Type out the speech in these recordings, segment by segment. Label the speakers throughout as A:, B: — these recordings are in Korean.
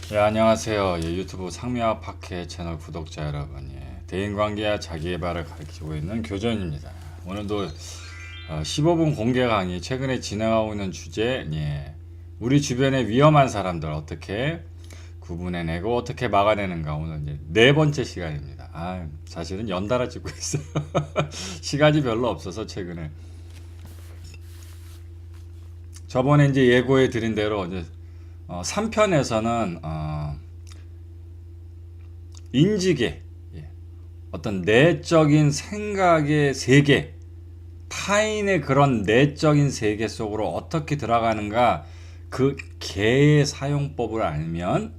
A: 안녕하세요. 유튜브 상미와 파케 채널 구독자 여러분. 대인관계와 자기개발을 가르치고 있는 교전입니다. 오늘도 15분 공개 강의 최근에 진행하고 있는 주제, 우리 주변의 위험한 사람들 어떻게 구분해내고 어떻게 막아내는가. 오늘 이제 네 번째 시간입니다. 사실은 연달아 찍고 있어요. 시간이 별로 없어서 최근에. 저번에 이제 예고해 드린 대로 이제 3편에서는 인지계, 어떤 내적인 생각의 세계, 타인의 그런 내적인 세계 속으로 어떻게 들어가는가, 그 개의 사용법을 알면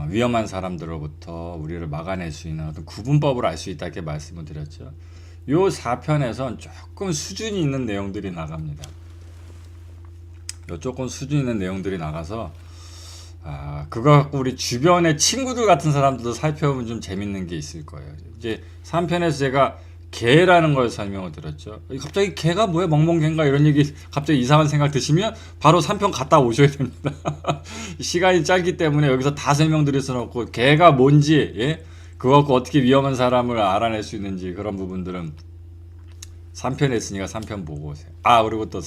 A: 위험한 사람들로부터 우리를 막아낼 수 있는 어떤 구분법을 알 수 있다, 이렇게 말씀을 드렸죠. 요 4편에선 조금 수준이 있는 내용들이 나갑니다. 조금 수준 있는 내용들이 나가서 그거 갖고 우리 주변의 친구들 같은 사람들도 살펴보면 좀 재밌는 게 있을 거예요. 이제 3편에서 제가 개라는 걸 설명을 드렸죠. 갑자기 개가 뭐야, 멍멍개인가, 이런 얘기 갑자기 이상한 생각 드시면 바로 3편 갔다 오셔야 됩니다. 시간이 짧기 때문에 여기서 다 설명드릴 수는 없고, 개가 뭔지, 그거 갖고 어떻게 위험한 사람을 알아낼 수 있는지, 그런 부분들은 3편 했으니까 3편 보고 오세요. 그리고 또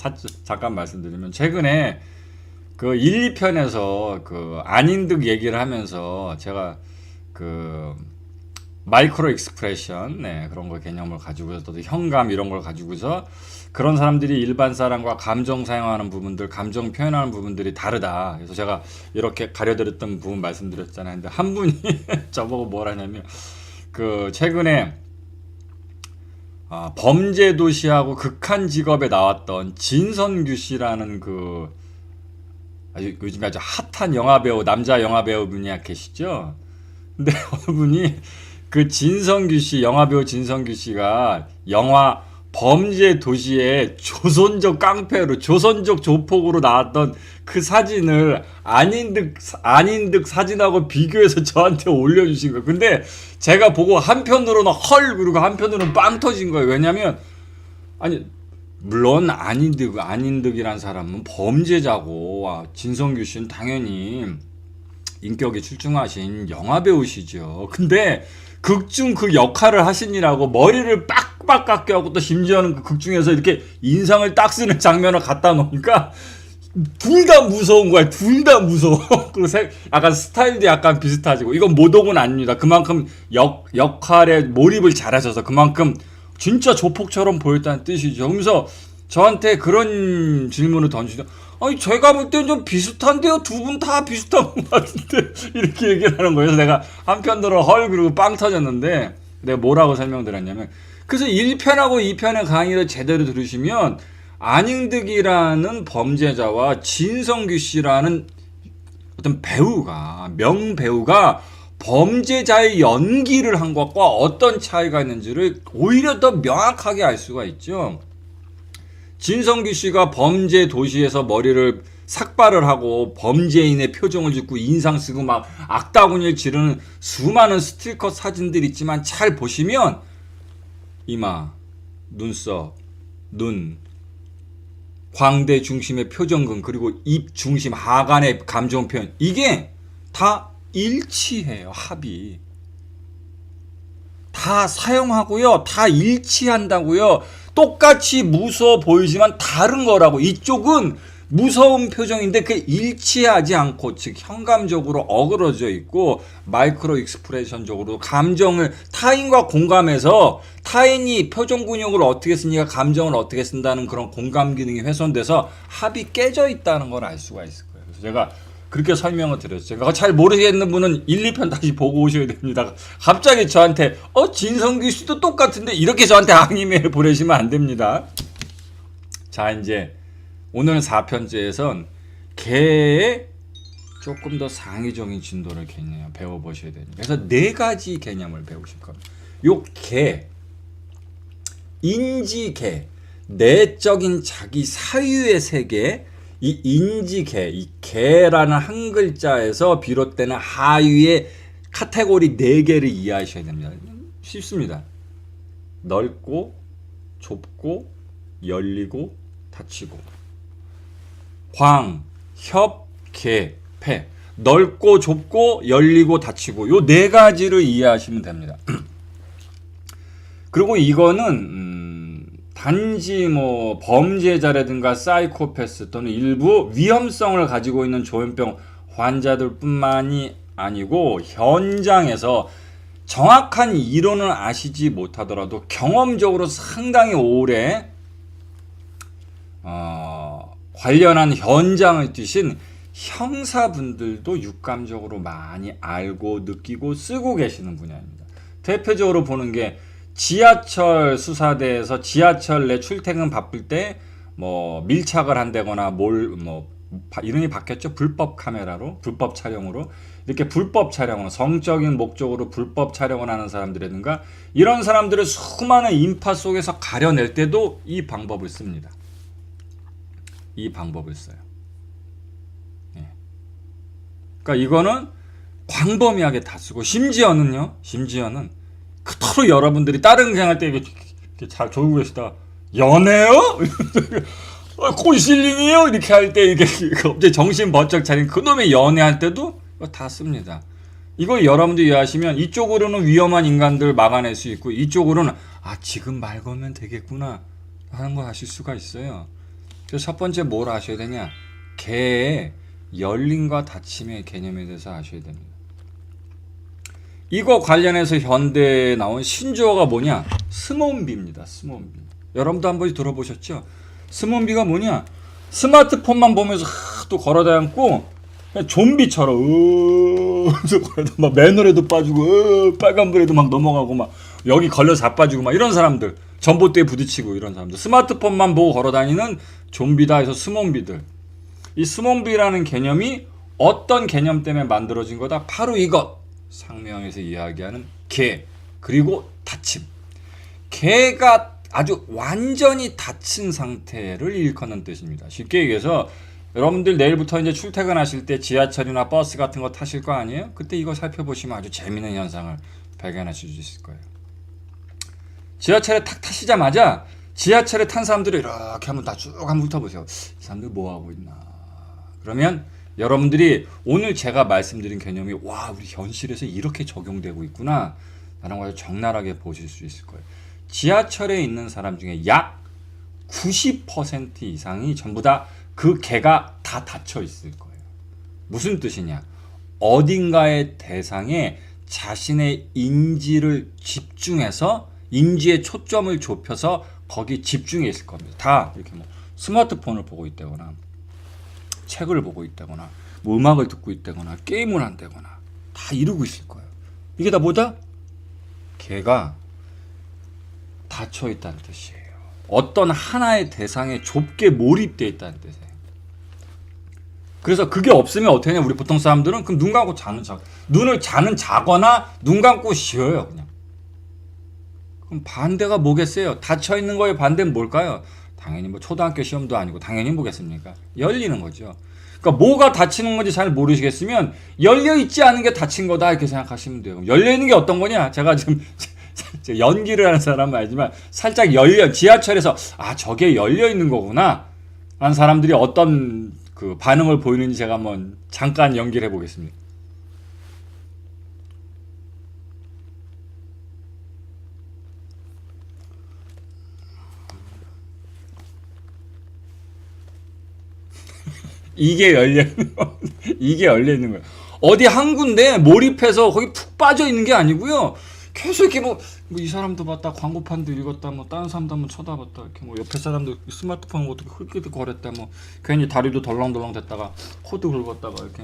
A: 잠깐 말씀드리면, 최근에 그 1, 2편에서 그 안인득 얘기를 하면서 제가 그 마이크로 익스프레션, 그런 거 개념을 가지고서, 또 현감 이런 걸 가지고서 그런 사람들이 일반 사람과 감정 사용하는 부분들, 감정 표현하는 부분들이 다르다. 그래서 제가 이렇게 가려드렸던 부분 말씀드렸잖아요. 근데 한 분이 저보고 뭐라냐면, 그 최근에 범죄도시하고 극한직업에 나왔던 진선규 씨라는 그 요즘에 아주 핫한 영화배우, 남자 영화배우 분이 계시죠? 근데 어느 분이 그 진선규 씨, 영화배우 진선규 씨가 영화 범죄도시에 조선족 깡패로, 조선족 조폭으로 나왔던 그 사진을 안인득 사진하고 비교해서 저한테 올려주신 거예요. 근데 제가 보고 한편으로는 헐, 그리고 한편으로는 빵 터진 거예요. 왜냐면, 물론 안인득이란 사람은 범죄자고, 진성규 씨는 당연히 인격이 출중하신 영화배우시죠. 근데 극중 그 역할을 하시느라고 머리를 빡빡 깎여갖고, 또 심지어는 그 극중에서 이렇게 인상을 딱 쓰는 장면을 갖다 놓으니까 둘 다 무서운 거야. 둘 다 무서워. 그리고 약간 스타일도 약간 비슷하시고, 이건 모독은 아닙니다. 그만큼 역할에 몰입을 잘하셔서 그만큼 진짜 조폭처럼 보였다는 뜻이죠. 그러면서 저한테 그런 질문을 던지죠. 제가 볼 땐 좀 비슷한데요? 두 분 다 비슷한 것 같은데? 이렇게 얘기를 하는 거예요. 그래서 내가 한편으로 헐, 그리고 빵 터졌는데, 내가 뭐라고 설명드렸냐면, 그래서 1편하고 2편의 강의를 제대로 들으시면, 안인득이라는 범죄자와 진성규 씨라는 어떤 명배우가 범죄자의 연기를 한 것과 어떤 차이가 있는지를 오히려 더 명확하게 알 수가 있죠. 진성규 씨가 범죄 도시에서 머리를 삭발을 하고 범죄인의 표정을 짓고 인상 쓰고 막 악다구니를 지르는 수많은 스틸컷 사진들이 있지만, 잘 보시면 이마, 눈썹, 눈, 광대 중심의 표정근, 그리고 입 중심 하관의 감정 표현, 이게 다 일치해요. 합이 다 사용하고요, 다 일치한다고요. 똑같이 무서워 보이지만 다른 거라고. 이쪽은 무서운 표정인데 그게 일치하지 않고, 즉 현감적으로 어그러져 있고, 마이크로 익스프레션적으로 감정을 타인과 공감해서, 타인이 표정 근육을 어떻게 쓰니까 감정을 어떻게 쓴다는 그런 공감 기능이 훼손돼서 합이 깨져 있다는 걸 알 수가 있을 거예요. 그래서 제가 그렇게 설명을 드렸죠. 그러니까 잘 모르겠는 분은 1, 2편 다시 보고 오셔야 됩니다. 갑자기 저한테 진성규 씨도 똑같은데, 이렇게 저한테 악의메일 보내시면 안 됩니다. 자, 이제 오늘 4편째에선 개의 조금 더 상위적인 진도를 개념 배워보셔야 됩니다. 그래서 4가지 개념을 배우실 겁니다. 요 개, 인지개, 내적인 자기 사유의 세계, 이 인지개, 이 개라는 한 글자에서 비롯되는 하유의 카테고리 4개를 이해하셔야 됩니다. 쉽습니다. 넓고, 좁고, 열리고, 닫히고. 광, 협, 개, 폐. 넓고 좁고 열리고 닫히고 요 네 가지를 이해하시면 됩니다. 그리고 이거는 단지 뭐 범죄자라든가 사이코패스 또는 일부 위험성을 가지고 있는 조현병 환자들뿐만이 아니고 현장에서 정확한 이론을 아시지 못하더라도 경험적으로 상당히 오래 관련한 현장을 뛰신 형사분들도 육감적으로 많이 알고 느끼고 쓰고 계시는 분야입니다. 대표적으로 보는 게 지하철 수사대에서 지하철 내 출퇴근 바쁠 때 뭐 밀착을 한다거나 이름이 바뀌었죠. 불법 카메라로, 불법 촬영으로 이렇게 불법 촬영으로 성적인 목적으로 불법 촬영을 하는 사람들이라든가 이런 사람들을 수많은 인파 속에서 가려낼 때도 이 방법을 씁니다. 이 방법을 써요. 예. 그러니까 이거는 광범위하게 다 쓰고 심지어는 그토록 여러분들이 다른 그냥 할 때 이렇게 잘 졸고 계시다. 연애요? 콜실링이요? 이렇게 할 때 이렇게 갑자기 정신 번쩍 차린 그놈의 연애할 때도 다 씁니다. 이걸 여러분들이 이해하시면 이쪽으로는 위험한 인간들 막아낼 수 있고 이쪽으로는 지금 말 걸면 되겠구나 하는 걸 아실 수가 있어요. 그래서 첫 번째 뭘 아셔야 되냐? 개의 열림과 닫힘의 개념에 대해서 아셔야 됩니다. 이거 관련해서 현대에 나온 신조어가 뭐냐? 스몬비입니다. 스몬비. 여러분도 한 번씩 들어보셨죠? 스몬비가 뭐냐? 스마트폰만 보면서 또 걸어다녔고 좀비처럼 막 맨홀에도 빠지고 빨간불에도 막 넘어가고 막 여기 걸려 자빠지고 막 이런 사람들 전봇대에 부딪히고 이런 사람들 스마트폰만 보고 걸어다니는 좀비다 해서 스몬비들. 이 스몬비라는 개념이 어떤 개념 때문에 만들어진 거다? 바로 이것. 상명에서 이야기하는 개 그리고 닫힘. 개가 아주 완전히 닫힌 상태를 일컫는 뜻입니다. 쉽게 얘기해서 여러분들 내일부터 이제 출퇴근하실 때 지하철이나 버스 같은 거 타실 거 아니에요? 그때 이거 살펴보시면 아주 재미있는 현상을 발견하실 수 있을 거예요. 지하철에 탁 타시자마자 지하철에 탄 사람들이 이렇게 한번 다 쭉 한번 훑어보세요. 이 사람들 뭐 하고 있나? 그러면 여러분들이 오늘 제가 말씀드린 개념이 우리 현실에서 이렇게 적용되고 있구나 라는 걸 적나라하게 보실 수 있을 거예요. 지하철에 있는 사람 중에 약 90% 이상이 전부 다 그 개가 다 닫혀 있을 거예요. 무슨 뜻이냐? 어딘가의 대상에 자신의 인지를 집중해서 인지의 초점을 좁혀서 거기 집중해 있을 겁니다. 다 이렇게 뭐 스마트폰을 보고 있다거나 책을 보고 있다거나 뭐 음악을 듣고 있다거나 게임을 한다거나 다 이루고 있을 거예요. 이게 다 뭐다? 개가 닫혀 있다는 뜻이에요. 어떤 하나의 대상에 좁게 몰입되어 있다는 뜻이에요. 그래서 그게 없으면 어떻게 하냐? 우리 보통 사람들은 그럼 눈 감고 눈을 자거나 눈 감고 쉬어요. 그냥. 그럼 반대가 뭐겠어요? 닫혀 있는 거의 반대는 뭘까요? 당연히 뭐 초등학교 시험도 아니고 당연히 뭐겠습니까? 열리는 거죠. 그러니까 뭐가 닫히는 건지 잘 모르시겠으면 열려 있지 않은 게 닫힌 거다 이렇게 생각하시면 돼요. 열려 있는 게 어떤 거냐? 제가 지금 연기를 하는 사람은 아니지만 살짝 지하철에서 저게 열려 있는 거구나 하는 사람들이 어떤 그 반응을 보이는지 제가 한번 잠깐 연기를 해보겠습니다. 이게 열려있는 거. 이게 열려있는 거예요. 어디 한 군데 몰입해서 거기 푹 빠져 있는 게 아니고요. 계속 이렇게 이 사람도 봤다, 광고판도 읽었다, 다른 사람도 한번 쳐다봤다, 이렇게 옆에 사람도 스마트폰 어떻게 흘끗 거렸다, 괜히 다리도 덜렁덜렁 됐다가 코드 긁었다가 이렇게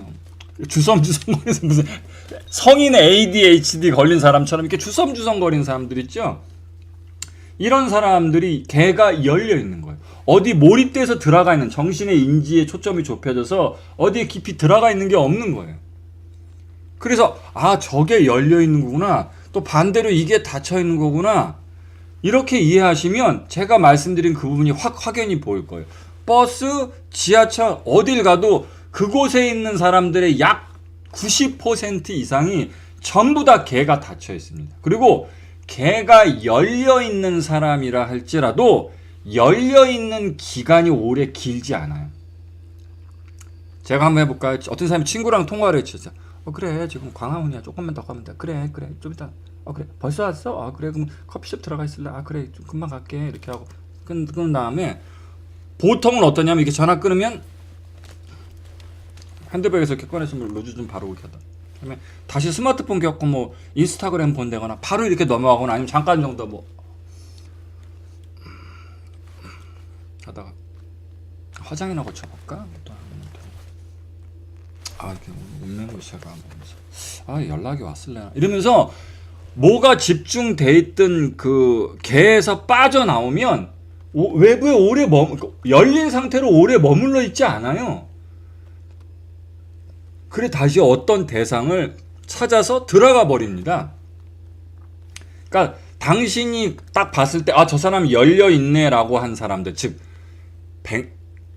A: 주섬주섬거리면서 무슨 성인 ADHD 걸린 사람처럼 이렇게 주섬주섬거리는 사람들 있죠? 이런 사람들이 개가 열려 있는 거예요. 어디 몰입돼서 들어가 있는 정신의 인지의 초점이 좁혀져서 어디에 깊이 들어가 있는 게 없는 거예요. 그래서 저게 열려 있는 거구나. 또 반대로 이게 닫혀 있는 거구나. 이렇게 이해하시면 제가 말씀드린 그 부분이 확연히 보일 거예요. 버스, 지하철 어딜 가도 그곳에 있는 사람들의 약 90% 이상이 전부 다 개가 닫혀 있습니다. 그리고 개가 열려 있는 사람이라 할지라도 열려 있는 기간이 오래 길지 않아요. 제가 한번 해볼까요? 어떤 사람이 친구랑 통화를 했죠. 그래 지금 광화문이야. 조금만 더 가면 돼. 그래 좀 이따. 그래 벌써 왔어? 그래 그럼 커피숍 들어가 있을래? 그래 좀 금방 갈게. 이렇게 하고 끊은 다음에 보통은 어떠냐면 이렇게 전화 끊으면 핸드백에서 이렇게 꺼내서 뭐 로즈 좀 바르고 이렇게 하다. 그다음에 다시 스마트폰 겪고 뭐 인스타그램 본다거나 바로 이렇게 넘어가거나 아니면 잠깐 정도 뭐 하다가 화장이나 고쳐볼까? 이렇게 운명고시가 연락이 왔을래나 이러면서 뭐가 집중돼 있던 그 개에서 빠져나오면 외부에 오래 열린 상태로 오래 머물러 있지 않아요. 그래 다시 어떤 대상을 찾아서 들어가 버립니다. 그러니까 당신이 딱 봤을 때 저 사람이 열려 있네라고 한 사람들, 즉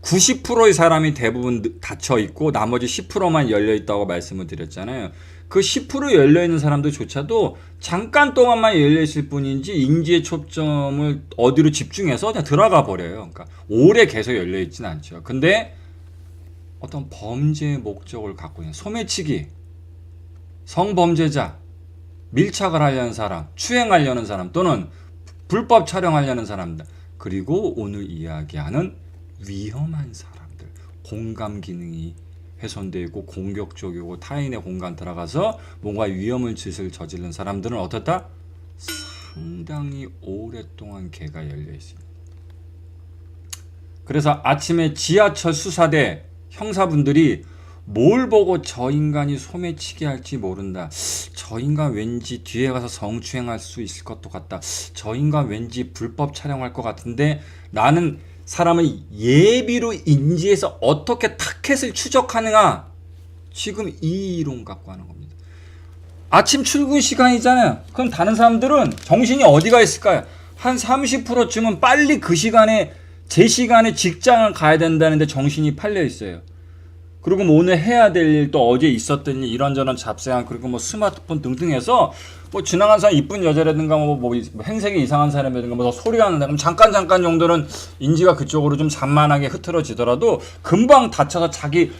A: 90%의 사람이 대부분 닫혀 있고 나머지 10%만 열려 있다고 말씀을 드렸잖아요. 그 10% 열려 있는 사람들조차도 잠깐 동안만 열려 있을 뿐인지 인지의 초점을 어디로 집중해서 그냥 들어가 버려요. 그러니까 오래 계속 열려 있지는 않죠. 근데 어떤 범죄의 목적을 갖고 있는 소매치기, 성범죄자, 밀착을 하려는 사람, 추행하려는 사람 또는 불법 촬영하려는 사람들, 그리고 오늘 이야기하는 위험한 사람들, 공감 기능이 훼손되어 있고 공격적이고 타인의 공간 들어가서 뭔가 위험을 짓을 저지른 사람들은 어떻다? 상당히 오랫동안 개가 열려 있습니다. 그래서 아침에 지하철 수사대 형사분들이 뭘 보고 저 인간이 소매치기 할지 모른다. 저 인간 왠지 뒤에 가서 성추행할 수 있을 것도 같다. 저 인간 왠지 불법 촬영할 것 같은데 나는 사람을 예비로 인지해서 어떻게 타켓을 추적하느냐. 지금 이 이론 갖고 하는 겁니다. 아침 출근 시간이잖아요. 그럼 다른 사람들은 정신이 어디가 있을까요? 한 30%쯤은 빨리 그 시간에 제 시간에 직장을 가야 된다는데 정신이 팔려 있어요. 그리고 뭐 오늘 해야 될 일, 또 어제 있었던 일, 이런저런 잡생각, 그리고 뭐 스마트폰 등등 해서 뭐 지나간 사람 이쁜 여자라든가 뭐 행색이 이상한 사람이라든가 뭐 소리가 나는데 그럼 잠깐 정도는 인지가 그쪽으로 좀 산만하게 흐트러지더라도 금방 다쳐서 자기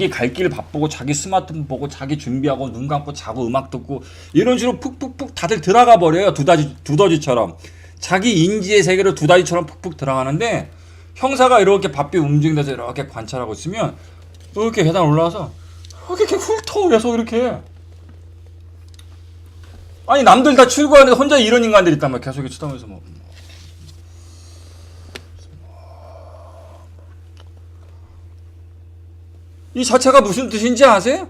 A: 갈 길 바쁘고 자기 스마트폰 보고 자기 준비하고 눈 감고 자고 음악 듣고 이런 식으로 푹푹푹 다들 들어가 버려요. 두더지처럼. 자기 인지의 세계로 두더지처럼 푹푹 들어가는데 형사가 이렇게 바삐 움직이면서 이렇게 관찰하고 있으면 이렇게 계단 올라와서 이렇게 훑어 계속 이렇게. 아니 남들 다 출구하는데 혼자 이런 인간들 있단 말이야. 계속 이렇게 쳐다보면서 뭐. 이 자체가 무슨 뜻인지 아세요?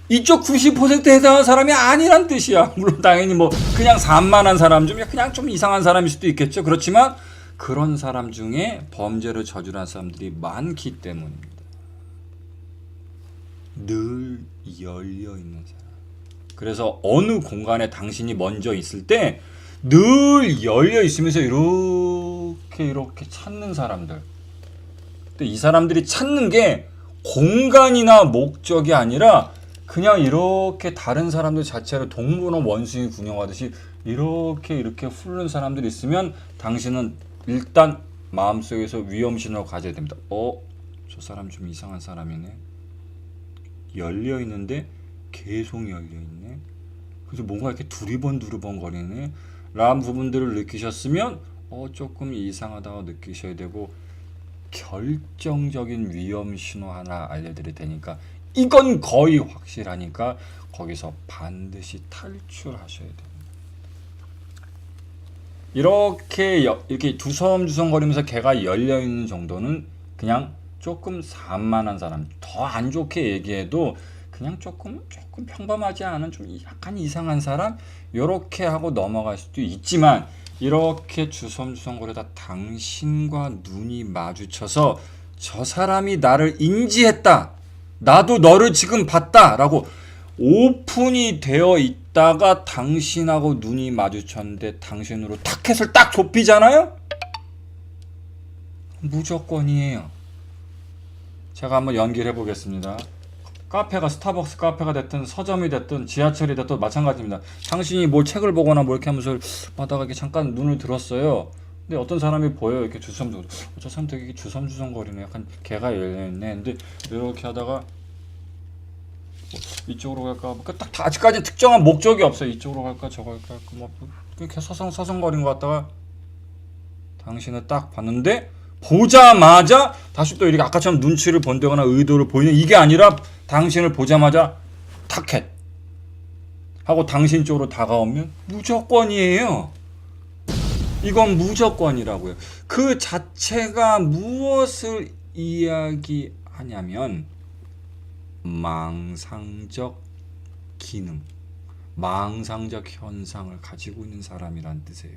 A: 이쪽 90%에 해당하는 사람이 아니란 뜻이야. 물론 당연히 뭐 그냥 산만한 사람 중 그냥 좀 이상한 사람일 수도 있겠죠. 그렇지만 그런 사람 중에 범죄를 저지른 사람들이 많기 때문입니다. 늘 열려있는 사람. 그래서 어느 공간에 당신이 먼저 있을 때 늘 열려있으면서 이렇게 찾는 사람들. 근데 이 사람들이 찾는 게 공간이나 목적이 아니라 그냥 이렇게 다른 사람들 자체를 동물원 원숭이 군용하듯이 이렇게 훑는 사람들이 있으면 당신은 일단 마음속에서 위험신호를 가져야 됩니다. 저 사람 좀 이상한 사람이네. 열려있는데 계속 열려있네. 그래서 뭔가 이렇게 두리번 거리네 라는 부분들을 느끼셨으면 조금 이상하다고 느끼셔야 되고, 결정적인 위험 신호 하나 알려드릴 테니까 이건 거의 확실하니까 거기서 반드시 탈출하셔야 됩니다. 이렇게 두성두성거리면서 개가 열려있는 정도는 그냥 조금 산만한 사람, 더 안 좋게 얘기해도 그냥 조금 평범하지 않은 좀 약간 이상한 사람, 요렇게 하고 넘어갈 수도 있지만, 이렇게 주섬주섬거리다 당신과 눈이 마주쳐서 저 사람이 나를 인지했다, 나도 너를 지금 봤다 라고 오픈이 되어 있다가 당신하고 눈이 마주쳤는데 당신으로 타켓을 딱 좁히잖아요? 무조건이에요. 제가 한번 연기를 해보겠습니다. 카페가 스타벅스 카페가 됐든 서점이 됐든 지하철이 됐든 마찬가지입니다. 당신이 뭘 책을 보거나 뭐 이렇게 하면서 바닥에 잠깐 눈을 들었어요. 근데 어떤 사람이 보여요. 이렇게 주섬주섬. 저 사람 되게 주섬주섬 거리네. 약간 개가 열려있네. 근데 이렇게 하다가 이쪽으로 갈까? 그러니까 딱 아직까지 특정한 목적이 없어요. 이쪽으로 갈까? 저거 갈까? 뭐 이렇게 서성거리는 것 같다가 당신을 딱 봤는데 보자마자 다시 또 이렇게 아까처럼 눈치를 본다거나 의도를 보이는 이게 아니라 당신을 보자마자 타켓 하고 당신 쪽으로 다가오면 무조건이에요. 이건 무조건이라고요. 그 자체가 무엇을 이야기하냐면 망상적 기능, 망상적 현상을 가지고 있는 사람이란 뜻이에요.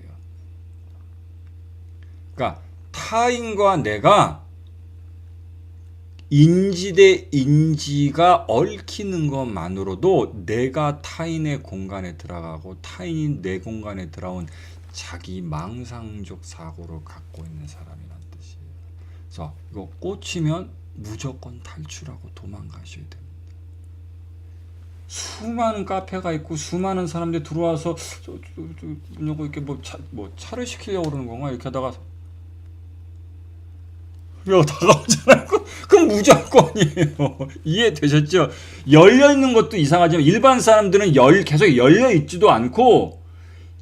A: 그러니까 타인과 내가 인지 대 인지가 얽히는 것만으로도 내가 타인의 공간에 들어가고 타인이 내 공간에 들어온 자기 망상적 사고를 갖고 있는 사람이란 뜻이에요. 그래서 이거 꽂히면 무조건 탈출하고 도망가셔야 됩니다. 수많은 카페가 있고 수많은 사람들이 들어와서 이렇게 차를 시키려고 그러는 건가 이렇게 하다가 다가오잖아요. 그럼 무조건이에요. 이해되셨죠? 열려있는 것도 이상하지만 일반 사람들은 계속 열려있지도 않고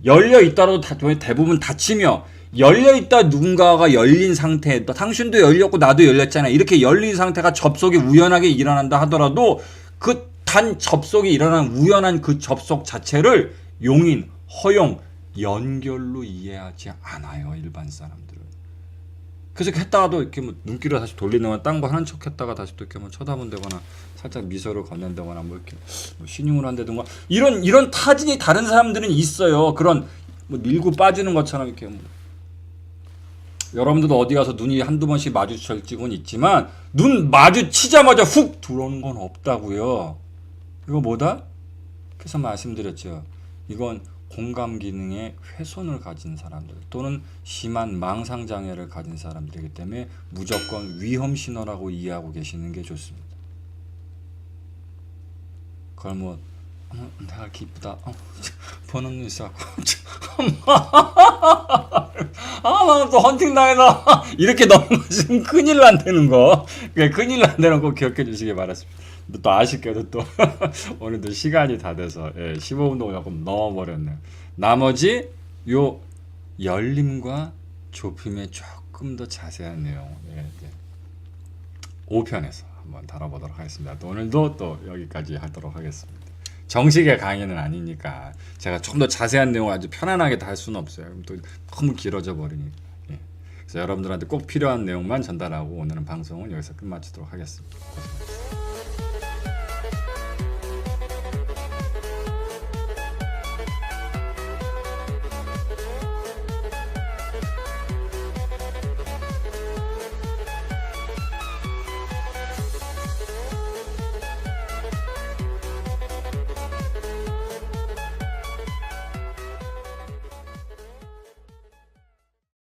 A: 열려있다라도 대부분 닫히며 열려있다 누군가가 열린 상태 당신도 열렸고 나도 열렸잖아요. 이렇게 열린 상태가 접속이 우연하게 일어난다 하더라도 그 단 접속이 일어난 우연한 그 접속 자체를 용인, 허용, 연결로 이해하지 않아요. 일반 사람들은. 그래서 했다가도 이렇게 뭐 눈길을 다시 돌리거나 딴 거 하는 척 했다가 다시 또 이렇게 뭐 쳐다본다거나 살짝 미소를 건넨다거나 뭐 이렇게 뭐 신용을 한다든가 이런 타진이 다른 사람들은 있어요. 그런 뭐 밀고 빠지는 것처럼 이렇게 뭐. 여러분들도 어디 가서 눈이 한두 번씩 마주칠 적은 있지만 눈 마주치자마자 훅 들어오는 건 없다고요. 이거 뭐다? 그래서 말씀드렸죠. 이건 공감 기능의 훼손을 가진 사람들 또는 심한 망상 장애를 가진 사람들이기 때문에 무조건 위험 신호라고 이해하고 계시는 게 좋습니다. 그걸 뭐 내가 기쁘다. 보는 눈이 있어. 나 또 헌팅 당해서 이렇게 넘어가시면 큰일 난다는 거. 큰일 난다는 거 기억해 주시기 바랍니다. 또 아쉽게도 또 오늘도 시간이 다 돼서 15분도 조금 넘어버렸네요. 나머지 요 열림과 좁힘에 조금 더 자세한 내용 5편에서 한번 다뤄보도록 하겠습니다. 또 오늘도 또 여기까지 하도록 하겠습니다. 정식의 강의는 아니니까 제가 좀 더 자세한 내용을 아주 편안하게 다 할 수는 없어요. 그럼 또 너무 길어져 버리니까. 그래서 여러분들한테 꼭 필요한 내용만 전달하고 오늘은 방송은 여기서 끝마치도록 하겠습니다. 고생하셨습니다.